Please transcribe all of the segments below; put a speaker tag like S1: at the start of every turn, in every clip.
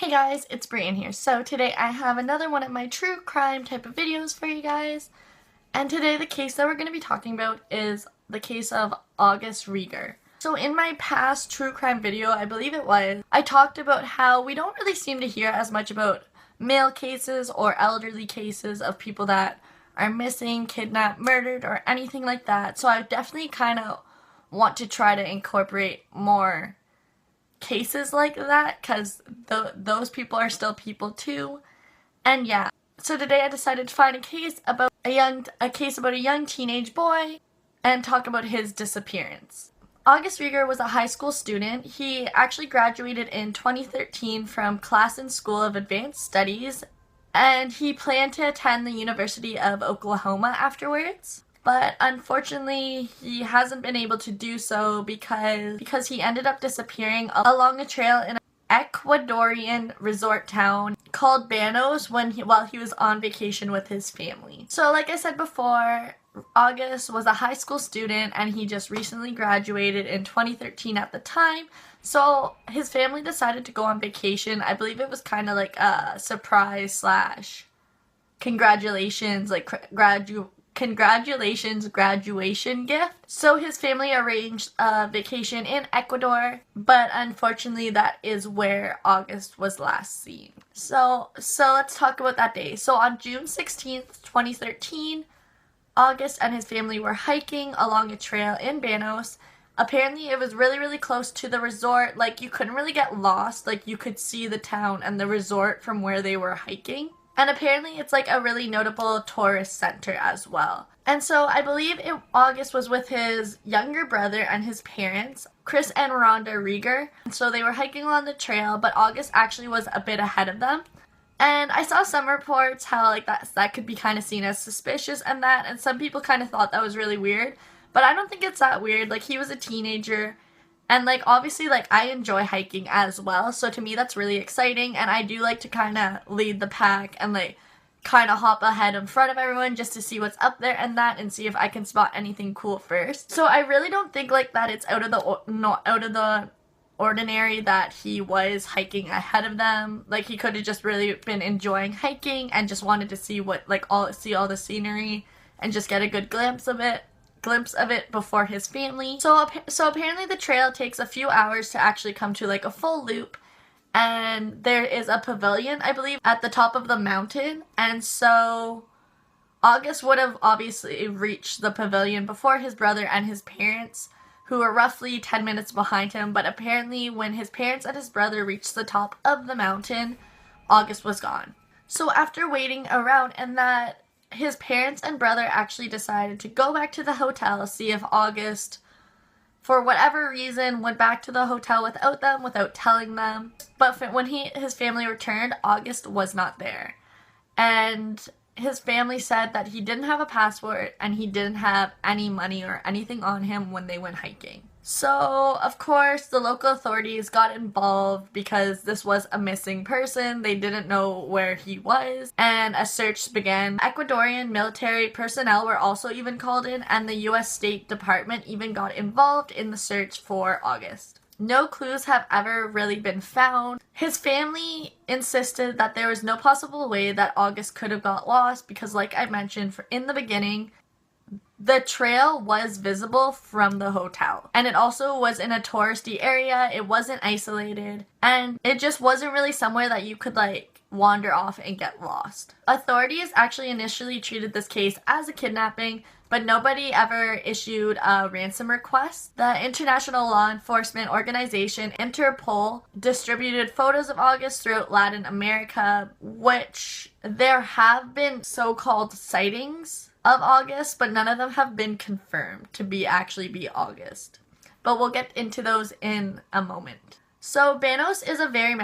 S1: Hey guys, it's Brian here. So today I have another one of my true crime type of videos for you guys. And today the case that we're going to be talking about is the case of August Reiger. So in my past true crime video, I believe it was, I talked about how we don't really seem to hear as much about male cases or elderly cases of people that are missing, kidnapped, murdered, or anything like that. So I definitely kind of want to try to incorporate more cases like that, because those people are still people too. And yeah, so today I decided to find a case about a young teenage boy and talk about his disappearance. August Reiger was a high school student. He actually graduated in 2013 from Classen School of Advanced Studies, and he planned to attend the University of Oklahoma afterwards. But unfortunately, he hasn't been able to do so because he ended up disappearing along a trail in an Ecuadorian resort town called Banos while he was on vacation with his family. So like I said before, August was a high school student and he just recently graduated in 2013 at the time. So his family decided to go on vacation. I believe it was kind of like a surprise / congratulations, like congratulations graduation gift. So his family arranged a vacation in Ecuador, but unfortunately that is where August was last seen. So let's talk about that day. So on June 16th, 2013, August and his family were hiking along a trail in Banos. Apparently it was really close to the resort. Like, you couldn't really get lost. Like, you could see the town and the resort from where they were hiking. And apparently it's like a really notable tourist center as well. And so I believe August was with his younger brother and his parents, Chris and Rhonda Reiger. And so they were hiking along the trail, but August actually was a bit ahead of them. And I saw some reports how like that could be kind of seen as suspicious and some people kind of thought that was really weird. But I don't think it's that weird. Like, he was a teenager. And, like, obviously, like, I enjoy hiking as well, so to me that's really exciting, and I do like to kind of lead the pack and, like, kind of hop ahead in front of everyone just to see what's up there and see if I can spot anything cool first. So I really don't think, like, that it's out of the ordinary that he was hiking ahead of them. Like, he could have just really been enjoying hiking and just wanted to see see all the scenery and just get a good glimpse of it before his family. So apparently the trail takes a few hours to actually come to like a full loop, and there is a pavilion, I believe, at the top of the mountain, and so August would have obviously reached the pavilion before his brother and his parents, who were roughly 10 minutes behind him. But apparently when his parents and his brother reached the top of the mountain, August was gone. So after waiting around his parents and brother actually decided to go back to the hotel, see if August, for whatever reason, went back to the hotel without them, without telling them. But when his family returned, August was not there. And his family said that he didn't have a passport and he didn't have any money or anything on him when they went hiking. So, of course, the local authorities got involved because this was a missing person. They didn't know where he was, and a search began. Ecuadorian military personnel were also even called in, and the U.S. State Department even got involved in the search for August. No clues have ever really been found. His family insisted that there was no possible way that August could have got lost because, like I mentioned in the beginning, the trail was visible from the hotel, and it also was in a touristy area. It wasn't isolated, and it just wasn't really somewhere that you could like wander off and get lost. Authorities actually initially treated this case as a kidnapping, but nobody ever issued a ransom request. The international law enforcement organization Interpol distributed photos of August throughout Latin America, which there have been so-called sightings of August, but none of them have been confirmed to actually be August. But we'll get into those in a moment. So Banos is a very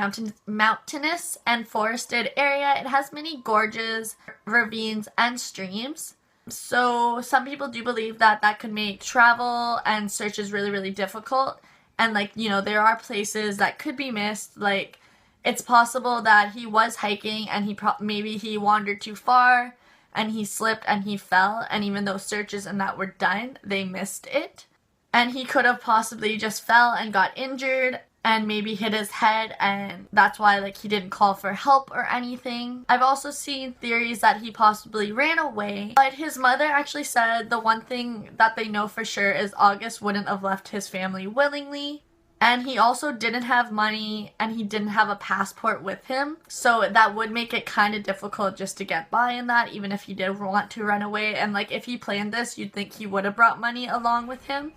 S1: mountainous and forested area. It has many gorges, ravines, and streams. So some people do believe that could make travel and searches really difficult. And like, you know, there are places that could be missed. Like, it's possible that he was hiking and maybe he wandered too far and he slipped and he fell, and even though searches and that were done, they missed it. And he could have possibly just fell and got injured. and maybe hit his head, and that's why like he didn't call for help or anything. I've also seen theories that he possibly ran away, but his mother actually said the one thing that they know for sure is August wouldn't have left his family willingly. And he also didn't have money, and he didn't have a passport with him. So that would make it kind of difficult just to get by in that, even if he did want to run away. And like if he planned this, you'd think he would have brought money along with him.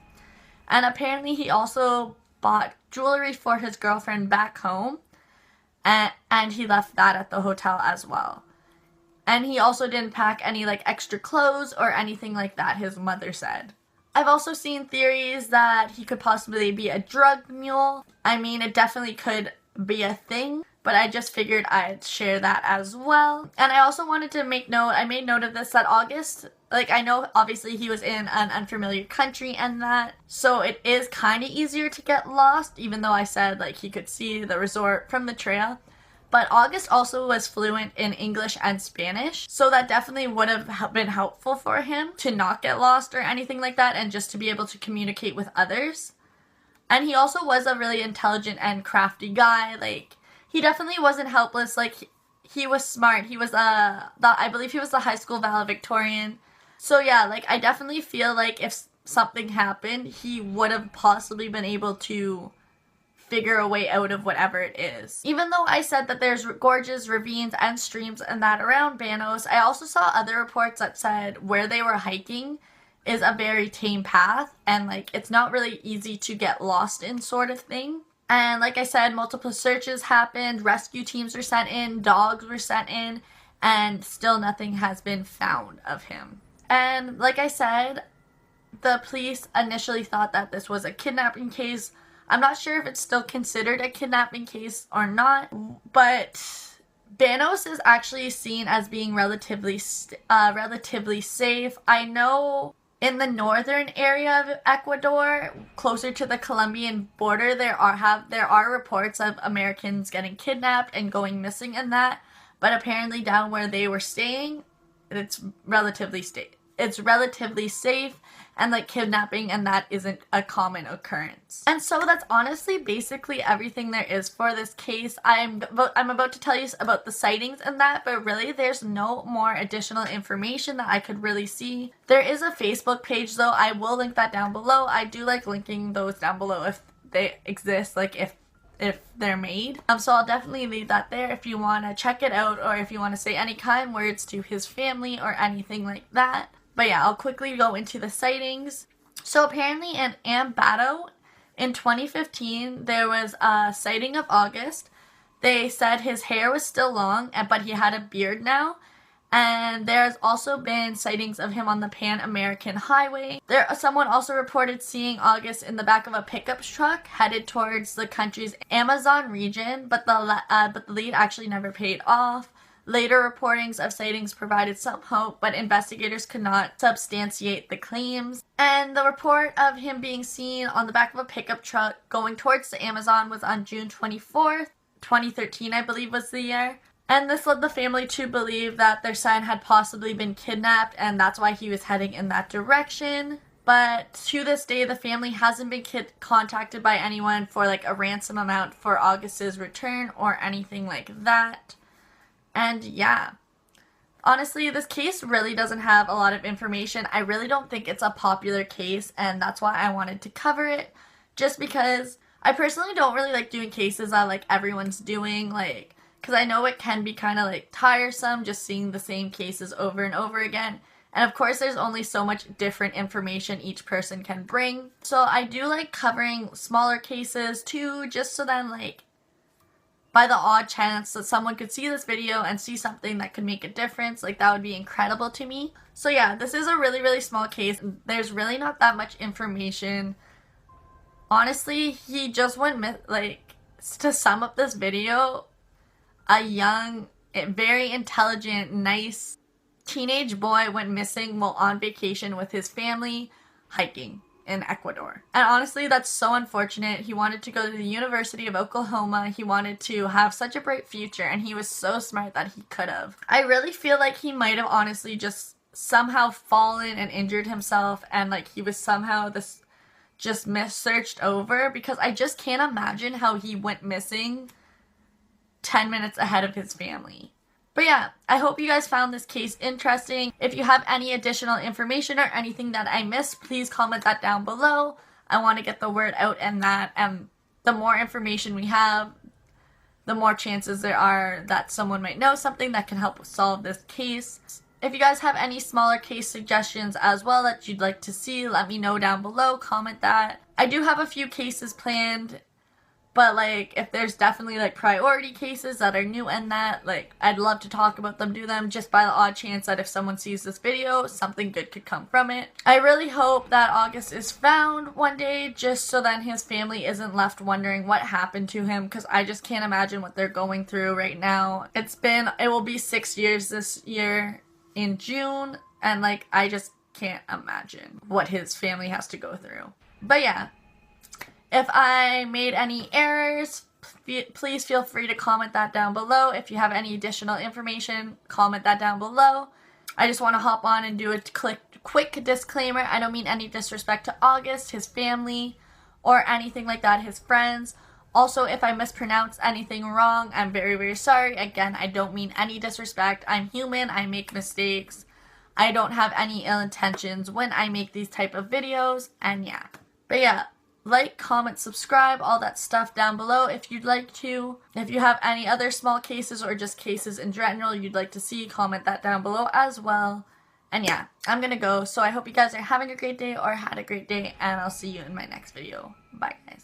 S1: And apparently he also bought jewelry for his girlfriend back home. And he left that at the hotel as well. And he also didn't pack any like extra clothes or anything like that, his mother said. I've also seen theories that he could possibly be a drug mule. I mean, it definitely could be a thing, but I just figured I'd share that as well. And I also wanted to make note, I made note of this, that August, like I know obviously he was in an unfamiliar country and that, so it is kind of easier to get lost, even though I said like he could see the resort from the trail. But August also was fluent in English and Spanish, so that definitely would have been helpful for him to not get lost or anything like that, and just to be able to communicate with others. And he also was a really intelligent and crafty guy. Like, he definitely wasn't helpless. Like, he was smart. He was I believe he was the high school valedictorian. So yeah, like I definitely feel like if something happened, he would have possibly been able to figure a way out of whatever it is. Even though I said that there's gorges, ravines, and streams and that around Banos, I also saw other reports that said where they were hiking is a very tame path, and like it's not really easy to get lost in, sort of thing. And like I said, multiple searches happened, rescue teams were sent in, dogs were sent in, and still nothing has been found of him. And like I said, the police initially thought that this was a kidnapping case. I'm not sure if it's still considered a kidnapping case or not, but Banos is actually seen as being relatively safe. I know in the northern area of Ecuador, closer to the Colombian border, there are reports of Americans getting kidnapped and going missing in that, but apparently down where they were staying, it's relatively safe, and like kidnapping and that isn't a common occurrence. And so that's honestly basically everything there is for this case. I'm about to tell you about the sightings and that, but really there's no more additional information that I could really see. There is a Facebook page though. I will link that down below. I do like linking those down below if they exist, like if they're made. So I'll definitely leave that there if you want to check it out, or if you want to say any kind words to his family or anything like that. But yeah, I'll quickly go into the sightings. So apparently in Ambato in 2015, there was a sighting of August. They said his hair was still long, but he had a beard now. And there's also been sightings of him on the Pan American Highway. Someone also reported seeing August in the back of a pickup truck headed towards the country's Amazon region, but the lead actually never paid off. Later reportings of sightings provided some hope, but investigators could not substantiate the claims. And the report of him being seen on the back of a pickup truck going towards the Amazon was on June 24th, 2013, I believe was the year. And this led the family to believe that their son had possibly been kidnapped, and that's why he was heading in that direction. But to this day, the family hasn't been contacted by anyone for like a ransom amount for August's return or anything like that. And yeah, honestly, this case really doesn't have a lot of information. I really don't think it's a popular case, and that's why I wanted to cover it. Just because I personally don't really like doing cases that like everyone's doing, like, because I know it can be kind of like tiresome just seeing the same cases over and over again. And of course, there's only so much different information each person can bring. So I do like covering smaller cases too, just so then like, by the odd chance that someone could see this video and see something that could make a difference, like that would be incredible to me. So yeah, this is a really, really small case. There's really not that much information. Honestly, he just went, like, to sum up this video, a young, very intelligent, nice teenage boy went missing while on vacation with his family hiking in Ecuador. And honestly, that's so unfortunate. He wanted to go to the University of Oklahoma. He wanted to have such a bright future, and he was so smart that he could have. I really feel like he might have honestly just somehow fallen and injured himself, and like he was somehow just searched over, because I just can't imagine how he went missing 10 minutes ahead of his family. But yeah, I hope you guys found this case interesting. If you have any additional information or anything that I missed, please comment that down below. I want to get the word out and that, and the more information we have, the more chances there are that someone might know something that can help solve this case. If you guys have any smaller case suggestions as well that you'd like to see, let me know down below, comment that. I do have a few cases planned, but like if there's definitely like priority cases that are new and that, like I'd love to talk about them, do them, just by the odd chance that if someone sees this video, something good could come from it. I really hope that August is found one day, just so then his family isn't left wondering what happened to him, because I just can't imagine what they're going through right now. It will be 6 years this year in June, and like I just can't imagine what his family has to go through. But yeah, if I made any errors, please feel free to comment that down below. If you have any additional information, comment that down below. I just want to hop on and do a quick disclaimer. I don't mean any disrespect to August, his family, or anything like that, his friends. Also, if I mispronounce anything wrong, I'm very, very sorry. Again, I don't mean any disrespect. I'm human. I make mistakes. I don't have any ill intentions when I make these type of videos. And yeah. But yeah, like, comment, subscribe, all that stuff down below if you'd like to. If you have any other small cases or just cases in general you'd like to see, comment that down below as well. And yeah, I'm gonna go. So I hope you guys are having a great day or had a great day, and I'll see you in my next video. Bye, guys.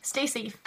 S1: Stay safe.